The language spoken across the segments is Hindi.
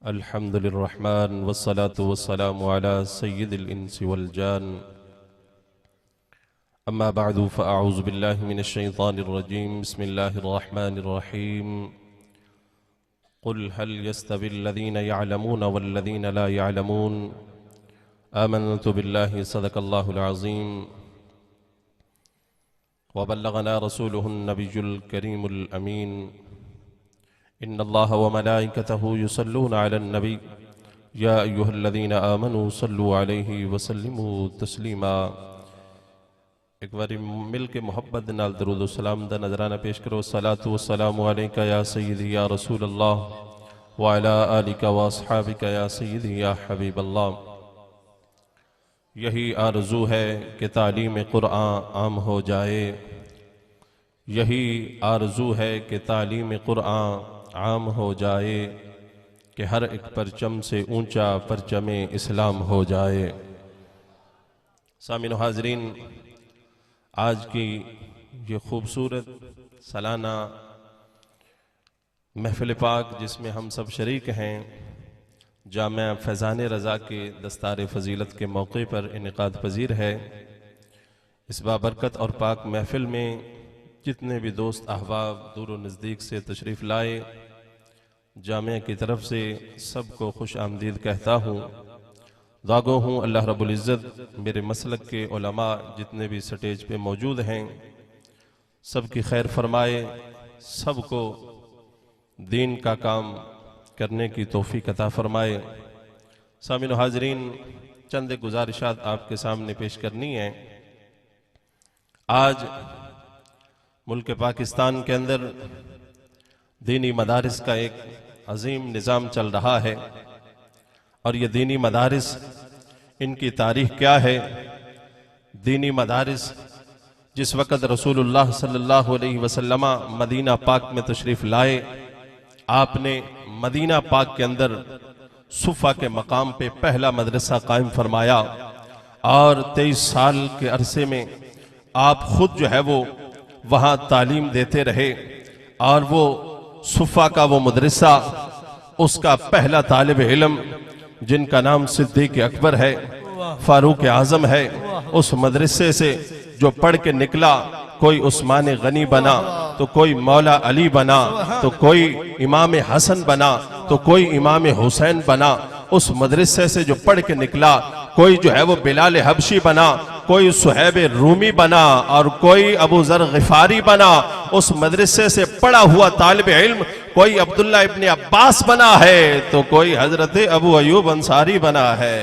अल्हम्दुलिर्रहमान वस्सलातु वस्सलामु अला सय्यिदिल इंसि वल जान अम्मा बअदु फ़अऊज़ु बिल्लाहि मिनश शैतानिर रजीम बिस्मिल्लाहिर रहमानिर रहीम क़ुल हल यस्तविल्लज़ीना यअलमूना वल्लज़ीना ला यअलमून आमनतु बिल्लाहि सदक़ल्लाहुल अज़ीम व बल्लगना रसूलुहुन नबियुल करीमुल अमीन इन्नल्लाह व मलाइकतहु युसल्लूना अलन नबी या अय्युहल्लज़ीना आमनू सल्लू अलैहि व सल्लिमू तस्लीमा। एक बारी मिल के मोहब्बत नाल दरूद व सलाम दा नजराना पेश करो। सलातु व सलामु अलैका या सय्यदी या रसूल अल्लाह व अला आलिका व अस्हाबिका या सय्यदी या हबीब अल्लाह। यही आरज़ू है कि तालीम कुरान आम हो जाए, यही आरज़ू है कि तालीम कुरान आम हो जाए, कि हर एक परचम से ऊंचा परचम इस्लाम हो जाए। सामीन हाज़रीन, आज की ये खूबसूरत सालाना महफ़िल पाक जिसमें हम सब शरीक हैं, जामिया फैज़ान रज़ा के दस्तार फ़जीलत के मौके पर इनेकाद पजीर है। इस बाबरकत और पाक महफ़िल में जितने भी दोस्त अहबाब दूर व नज़दीक से तशरीफ़ लाए, जामिया की तरफ से सबको खुश आमदीद कहता हूँ। दागो हूँ अल्लाह रब्बुल इज़्ज़त मेरे मसलक के उलमा जितने भी स्टेज पे मौजूद हैं सबकी खैर फरमाए, सबको दीन का काम करने की तौफीक अता फरमाए। सामीन हाज़रीन, चंद गुजारिशात आपके सामने पेश करनी है। आज मुल्क पाकिस्तान के अंदर दीनी मदारिस का एक अजीम निज़ाम चल रहा है और ये दीनी मदारिस, इनकी तारीख क्या है। दीनी मदारिस जिस वक़्त रसूलुल्लाह सल्लल्लाहु अलैहि वसल्लम मदीना पाक में तशरीफ़ लाए, आपने मदीना पाक के अंदर सुफ़ा के मकाम पे पहला मदरसा कायम फरमाया और 23 साल के अरसे में आप खुद जो है वो वहाँ तालीम देते रहे और वो सुफ़ा का वो मदरसा, उसका पहला तालिब इल्म जिनका नाम सिद्दीक़ अकबर है, फारूक आज़म है, उस मदरसे से जो पढ़ के निकला, कोई उस्मान गनी बना तो कोई मौला अली बना तो कोई इमाम हसन बना तो कोई इमाम हुसैन बना। उस मदरसे से जो पढ़ के निकला, कोई जो है वो बिलाल हबशी बना, कोई सुहैब रूमी बना और कोई अबू ज़र ग़िफ़ारी बना। उस मदरसे से पढ़ा हुआ तालिब इल्म कोई अब्दुल्ला इब्ने अब्बास बना है तो कोई हजरत अबू अयूब अंसारी बना है।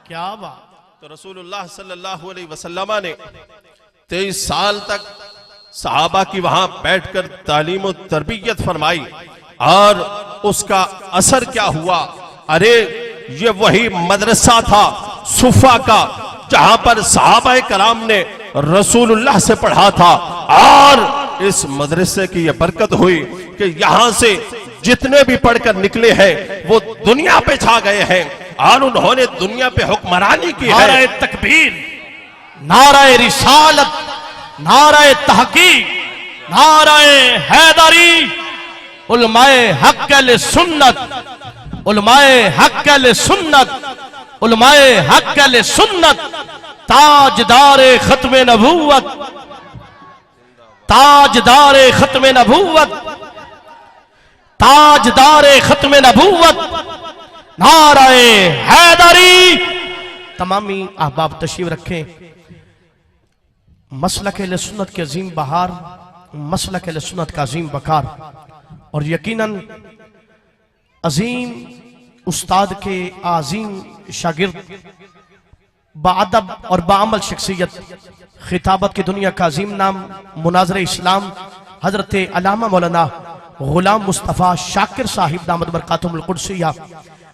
क्या बात। तो रसूलुल्लाह सल्लल्लाहु अलैहि वसल्लम ने 23 साल तक सहाबा की वहां बैठकर तालीम और तरबियत फरमाई और उसका असर क्या हुआ। अरे ये वही मदरसा था सुफ़ा का जहां पर सहाबा कराम ने रसूलुल्लाह से पढ़ा था और इस मदरसे की यह बरकत हुई कि यहां से जितने भी पढ़कर निकले हैं वो दुनिया पे छा गए हैं और उन्होंने दुनिया पे हुक्मरानी की है। नाराए तकबीर, नाराए रिसालत, नाराए तहकीक, नाराए हैदरी, उलमाए हक़ अहले सुन्नत, उलमाए हक़ अहले सुन्नत, उलमाए हक़ अहले सुन्नत, ताजदारे खत्मे नबूवत, ताजदारे खत्मे नबूवत, ताजदारे खत्मे नबूवत, नाराए हैदरी। तमामी अहबाब तशरीफ रखें। मसलक अहले सुन्नत के अजीम बहार, मसलक अहले सुन्नत का अजीम बकार और यकीनन अजीम उस्ताद के अजीम शागिर्द, बाअदब और बाअमल शख्सियत, खिताबत की दुनिया का अजीम नाम, मुनाज़िर इस्लाम हजरत अल्लामा मौलाना गुलाम मुस्तफ़ा शाकिर साहिब दामद बरकातुहुल कुद्सिया,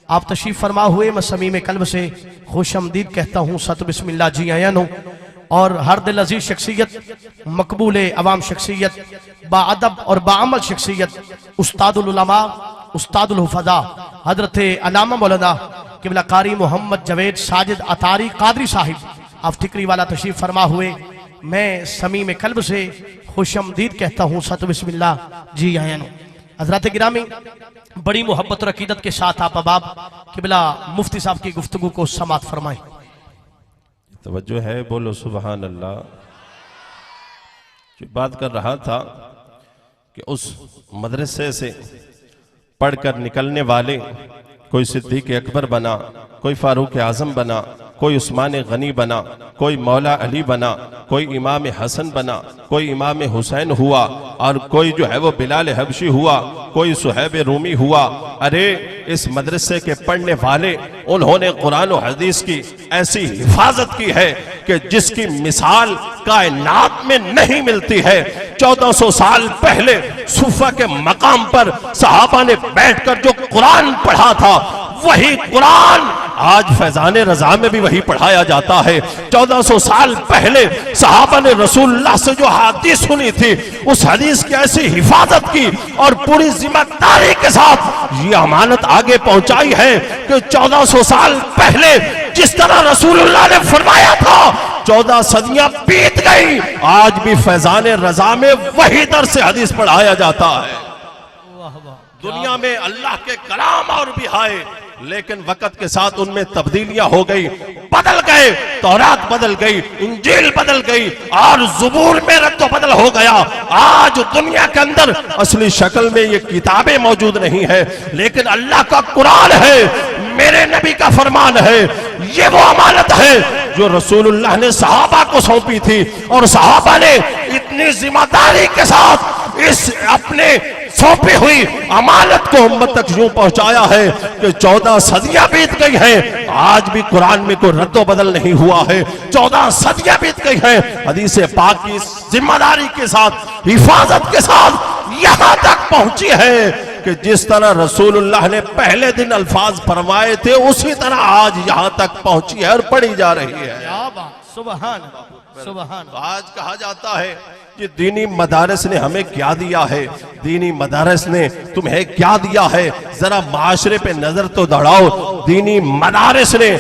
आप तशरीफ फरमा हुए। मैं समीम कल्ब से खुश आमदीद कहता हूँ। सत बिस्मिल्लाह जी आयानो। और हर दिल अजीज शख्सियत, मकबूल अवाम शख्सियत, बाअदब और बाअमल शख्सियत, उस्तादुल उलमा, उस्तादुल हुफ़ज़ा हजरत अल्लामा मौलाना क़िबला कारी मोहम्मद जवेद साजिद अतारी कादरी साहिब, आप टिकरी वाला तशरीफ फरमा हुए। मैं समीम कल्ब से खुश आमदीद कहता हूँ। सत बिस्मिल्लाह जी आयानो। हजरत गिरामी, बड़ी मोहब्बत और अकीदत के साथ आप अबाब किबला मुफ्ती साहब की गुफ्तगू को समात फरमाएं। तवज्जो है, बोलो सुबहान अल्लाह। जो बात कर रहा था कि उस मदरसे से पढ़कर निकलने वाले कोई सिद्दीक अकबर बना, कोई फारूक आजम बना, कोई उस्मान गनी बना, कोई मौला अली बना, कोई इमाम हसन बना, कोई इमाम हुसैन हुआ, और कोई जो है वो बिलाल हबशी हुआ, कोई सुहैब रूमी हुआ। अरे इस मदरसे के पढ़ने वाले उन्होंने कुरान और हदीस की ऐसी हिफाजत की है कि जिसकी मिसाल कायनात में नहीं मिलती है। 1400 साल पहले सूफा के मकाम पर सहाबा ने बैठकर जो कुरान पढ़ा था, वही कुरान आज फैजान रजा में भी वही पढ़ाया जाता है। 1400 साल पहले सहाबा ने रसूलुल्लाह से जो हदीस सुनी थी, उस हदीस की ऐसी हिफाजत की और पूरी जिम्मेदारी के साथ ये अमानत आगे पहुंचाई है कि 1400 साल पहले जिस तरह रसूलुल्लाह ने फरमाया था, 14 सदियां बीत गई, आज भी फैजान रजा में वही दर से हदीस पढ़ाया जाता है। दुनिया में अल्लाह के कलाम और भी आए, लेकिन वक्त के साथ उनमें तब्दीलियां हो गई, बदल गए। तौरात बदल गई, इंजील बदल गई और ज़बूर में रद्द बदल हो गया। आज दुनिया के अंदर असली शक्ल में ये किताबें मौजूद नहीं है, लेकिन अल्लाह का कुरान है, मेरे नबी का फरमान है। ये वो अमानत है जो रसूलुल्लाह ने सहाबा को सौंपी थी, और सहाबा ने इतनी जिम्मेदारी के साथ इस अपने सौंपी हुई अमानत को उम्मत तक यूं पहुंचाया है कि 14 सदियां बीत गई हैं, आज भी कुरान में कोई रद्दो बदल नहीं हुआ है। 14 सदियां बीत गई हैं, हदीस पाक की जिम्मेदारी के साथ, हिफाजत के साथ यहां तक पहुंची है कि जिस तरह रसूलुल्लाह ने पहले दिन अल्फाज फरमाए थे, उसी तरह आज यहां तक पहुंची है और पढ़ी जा रही है। सुभान सुभान। आज कहा जाता है कि दीनी मदारस ने हमें क्या दिया है, दीनी मदारस ने तुम्हें क्या दिया है, जरा माशरे पे नजर तो दौड़ाओ। दीनी मदारस ने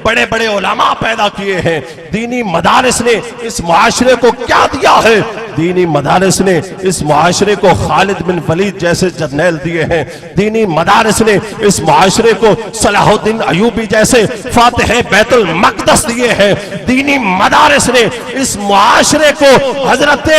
बड़े बड़े उलमा पैदा किए हैं, दीनी मदारस ने इस मुआशरे को क्या दिया है। दीनी मदारस ने इस मुआशरे को खालिद बिन वलीद जैसे जर्नैल दिए हैं, दीनी मदारस ने इस मुआशरे को सलाहुद्दीन अयूबी जैसे फातिह बैतुल मक़दस दिए हैं, दीनी मदारस ने इस मुआशरे को हजरत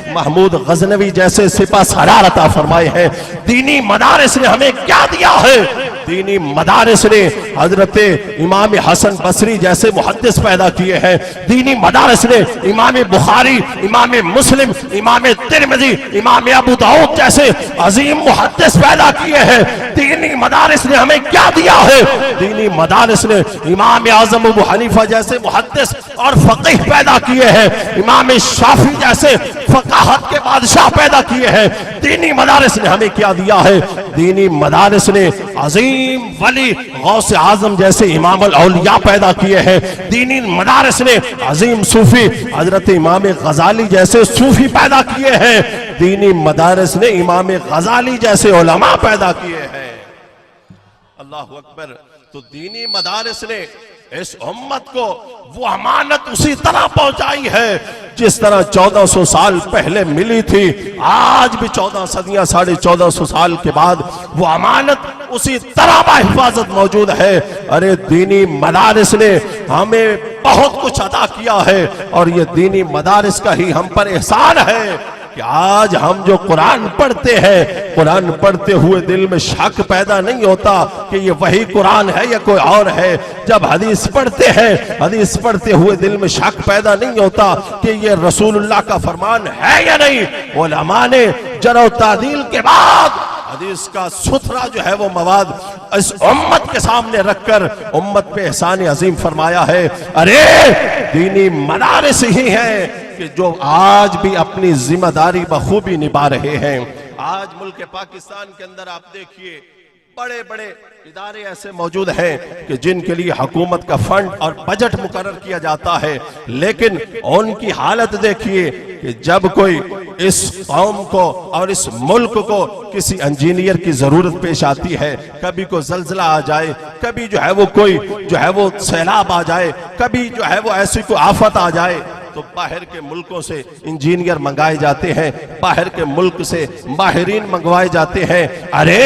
महमूद गजनवी जैसे सिपा सलार अता फरमाए हैं। दीनी मदारस ने हमें क्या दिया है, दीनी मदारस ने हजरत इमाम हसन बसरी जैसे मुहद्दिस पैदा किए हैं, दीनी मदारस ने इमाम बुखारी, इमाम मुस्लिम, इमाम तिरमिज़ी, इमाम अबू दाऊद जैसे अजीम मुहद्दिस पैदा किए हैं। दीनी मदारस ने हमें क्या दिया है, दीनी मदारस ने इमाम आजम अबू हनीफा जैसे मुहद्दिस और फकीह पैदा किए हैं, इमाम शाफी जैसे फकाहत के बादशाह पैदा किए हैं। दीनी मदारस ने हमें क्या दिया है, दीनी मदारस ने अजीम वली गौस आजम जैसे इमाम औलिया पैदा किए हैं। दीनी मदारस ने अजीम सूफी हजरत इमाम गजाली जैसे सूफी पैदा किए हैं। दीनी मदारस ने इमाम गजाली जैसे उलमा पैदा किए हैं। अल्लाह अकबर। तो दीनी मदारस ने इस उम्मत को वो अमानत उसी तरह पहुंचाई है जिस तरह 1400 साल पहले मिली थी। आज भी 14 सदियां 1450 साल के बाद वो अमानत उसी तरह हिफाजत मौजूद है। अरे दीनी मदारिस ने हमें बहुत कुछ अदा किया है और ये दीनी मदारिस का ही हम पर एहसान है कि आज हम जो कुरान पढ़ते हैं, कुरान पढ़ते हुए दिल में शक पैदा नहीं होता कि ये वही कुरान है या कोई और है। जब हदीस पढ़ते हैं, हदीस पढ़ते हुए दिल में शक पैदा नहीं होता कि ये रसूलुल्लाह का फरमान है या नहीं। उलमा ने जरो तादील के बाद हदीस का सुथरा जो है वो मवाद इस उम्मत के सामने रखकर उम्मत पे एहसान अजीम फरमाया है। अरे दीनी मदारिस ही है कि जो आज भी अपनी जिम्मेदारी बखूबी निभा रहे हैं। आज मुल्क पाकिस्तान के अंदर आप देखिए बड़े बड़े इदारे ऐसे मौजूद हैं कि जिनके लिए हुकूमत का फंड और बजट मुकर्रर किया जाता है, लेकिन उनकी हालत देखिए कि जब कोई इस कौम को और इस मुल्क को किसी इंजीनियर की जरूरत पेश आती है, कभी कोई जल्जला आ जाए, कभी जो है वो कोई जो है वो सैलाब आ जाए, कभी जो है वो ऐसी कोई आफत आ जाए, तो बाहर के मुल्कों से इंजीनियर मंगाए जाते हैं, बाहर के मुल्क से माहिरीन मंगवाए जाते हैं। अरे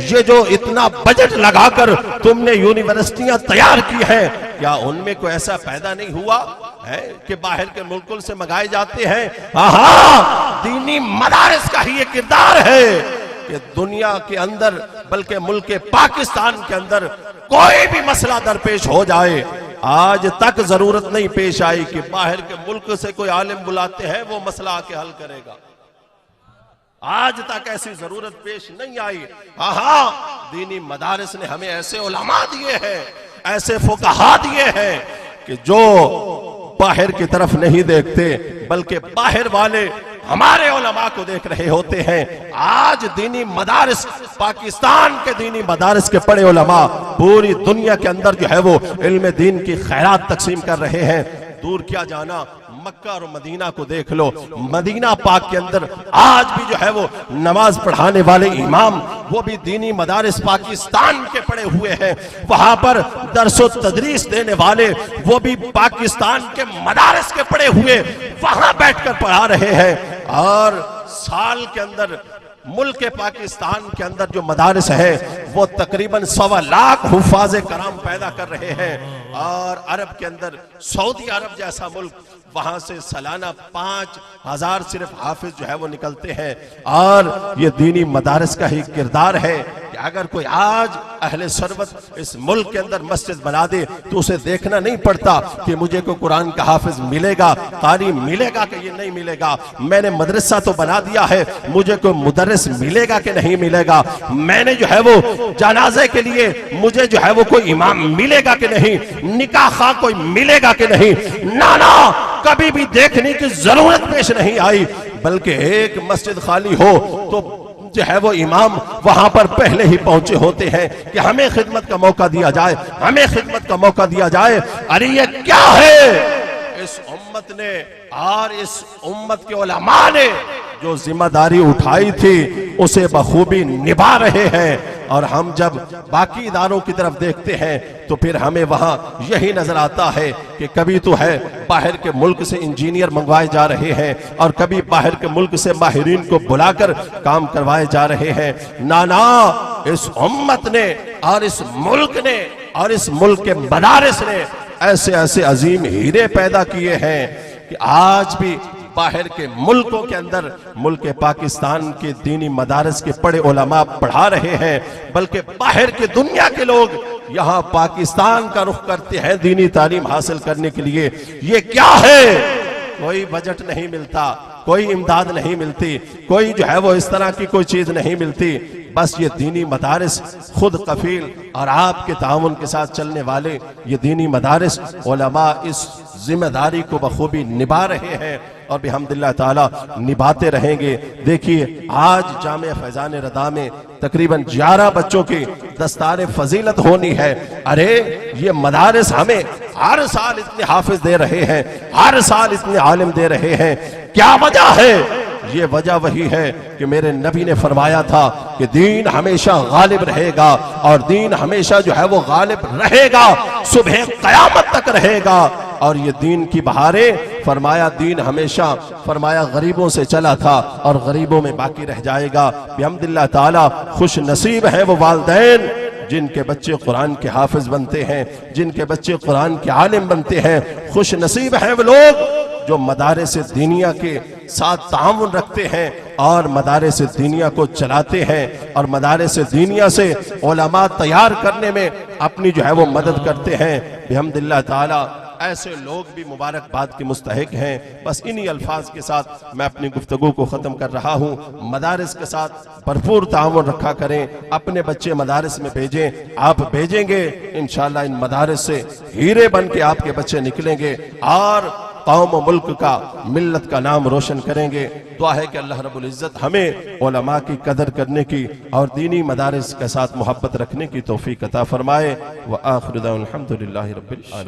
ये जो इतना बजट लगाकर तुमने यूनिवर्सिटियां तैयार की हैं, क्या उनमें कोई ऐसा पैदा नहीं हुआ है कि बाहर के मुल्कों से मंगाए जाते हैं? हाँ, दीनी मदारिस का ही ये किरदार है कि दुनिया के अंदर, बल्कि मुल्क पाकिस्तान के अंदर कोई भी मसला दरपेश हो जाए, आज तक जरूरत नहीं पेश आई कि बाहर के मुल्क से कोई आलिम बुलाते हैं वो मसला आके हल करेगा। आज तक ऐसी जरूरत पेश नहीं आई। हाँ, दीनी मदारिस ने हमें ऐसे उलमा दिए हैं, ऐसे फुकहा दिए हैं कि जो बाहर की तरफ नहीं देखते, बल्कि बाहर वाले हमारे उलमा को देख रहे होते हैं। आज दीनी मदारिस, पाकिस्तान के दीनी मदारिस के पढ़े उलमा पूरी दुनिया के अंदर जो है वो इल्म दीन की खैरात तकसीम कर रहे हैं। दूर क्या जाना, मक्का और मदीना को देख लो। मदीना पाक के अंदर आज भी जो है वो नमाज पढ़ाने वाले इमाम, वो भी दीनी मदारिस पाकिस्तान के पढ़े हुए हैं। वहां पर दरसो तदरीस देने वाले, वो भी पाकिस्तान के मदारिस के पढ़े हुए वहां बैठकर पढ़ा रहे हैं। और साल के अंदर मुल्क पाकिस्तान के अंदर जो मदारिस है वो तकरीबन 1.25 लाख हुफाज कराम पैदा कर रहे हैं। और अरब के अंदर सऊदी अरब जैसा मुल्क, वहां से सालाना 5,000 सिर्फ हाफिज जो है वो निकलते हैं। और ये दीनी मदारिस का ही किरदार है कि अगर कोई आज अहले सरवत इस मुल्क के अंदर मस्जिद बना दे तो उसे देखना नहीं पड़ता कि मुझे कोई कुरान का हाफिज मिलेगा, कारी मिलेगा कि ये नहीं मिलेगा। मैंने मदरसा तो बना दिया है, मुझे कोई मुदर्रिस मिलेगा कि नहीं मिलेगा। मैंने जो है वो जनाजे के लिए मुझे जो है वो कोई इमाम मिलेगा कि नहीं, निकाह खा कोई मिलेगा कि नहीं, ना कभी भी देखने की जरूरत पेश नहीं आई। बल्कि एक मस्जिद खाली हो तो जो है वो इमाम वहां पर पहले ही पहुंचे होते हैं कि हमें खिदमत का मौका दिया जाए, हमें खिदमत का मौका दिया जाए। अरे ये क्या है? इस उम्मत ने और इस उम्मत के उलमा ने जो जिम्मेदारी उठाई थी उसे बखूबी निभा रहे हैं। और हम जब बाकी इदारों की तरफ देखते हैं तो फिर हमें वहां यही नजर आता है कि कभी तो है बाहर के मुल्क से इंजीनियर मंगवाए जा रहे हैं और कभी बाहर के मुल्क से माहिरीन को बुलाकर काम करवाए जा रहे हैं। ना, इस उम्मत ने और इस मुल्क ने और इस मुल्क के मदारिस ने ऐसे ऐसे अजीम हीरे पैदा किए हैं कि आज भी बाहर के मुल्कों के अंदर मुल्क पाकिस्तान के दीनी मदारिस के पढ़े उलमा पढ़ा रहे हैं, बल्कि बाहर के दुनिया के लोग यहाँ पाकिस्तान का रुख करते हैं दीनी तालीम हासिल करने के लिए। ये क्या है? कोई बजट नहीं मिलता, कोई इमदाद नहीं मिलती, कोई जो है वो इस तरह की कोई चीज नहीं मिलती। बस ये दीनी मदारिस खुद कफील और आपके ताउन के साथ चलने वाले ये दीनी मदारिस उलमा इस जिम्मेदारी को बखूबी निभा रहे हैं और बिहम्दिल्लाह ताला निभाते रहेंगे। देखिए आज जामिया फैजान रदा में तकरीबन 11 बच्चों की दस्तार फजीलत होनी है। अरे ये मदारिस हमें हर साल इतने हाफिज दे रहे हैं, हर साल इतने आलिम दे रहे हैं। क्या वजह है? ये वजह वही है कि मेरे नबी ने फरमाया था कि दीन हमेशा गालिब रहेगा और दीन हमेशा जो है वो गालिब रहेगा, सुबह क़यामत तक रहेगा। और ये दीन की बहारें फरमाया, दीन हमेशा फरमाया गरीबों से चला था और गरीबों में बाकी रह जाएगा। बिहम्दिल्लाह ताला खुश नसीब है वो वालिदैन जिनके बच्चे कुरान के हाफिज बनते हैं, जिनके बच्चे कुरान के आलिम बनते हैं। खुश नसीब है वो लोग जो मदारिस दीनिया के साथ ताउन रखते हैं और मदारिस दीनिया को चलाते हैं और मदारिस दीनिया से उलमा तैयार करने में अपनी जो है वो मदद करते हैं। बिहम्दिल्लाह ताला ऐसे लोग भी मुबारकबाद के मुस्तहिक हैं। बस इन्हीं अल्फाज के साथ मैं अपनी गुफ्तगू को ख़त्म कर रहा हूँ। मदारिस के साथ भरपूर ताउन रखा करें, अपने बच्चे मदारिस में भेजें। आप भेजेंगे इंशाअल्लाह इन मदारिस से हीरे बन के आपके बच्चे निकलेंगे और कौम मुल्क का, मिल्लत का नाम रोशन करेंगे। दुआ है कि अल्लाह रब्बुल इज्जत हमें उलमा की कदर करने की और दीनी मदारिस के साथ मोहब्बत रखने की तौफीक अता फरमाए। व आखिर दाअवाना अल्हम्दुलिल्लाहि रब्बिल आलमीन।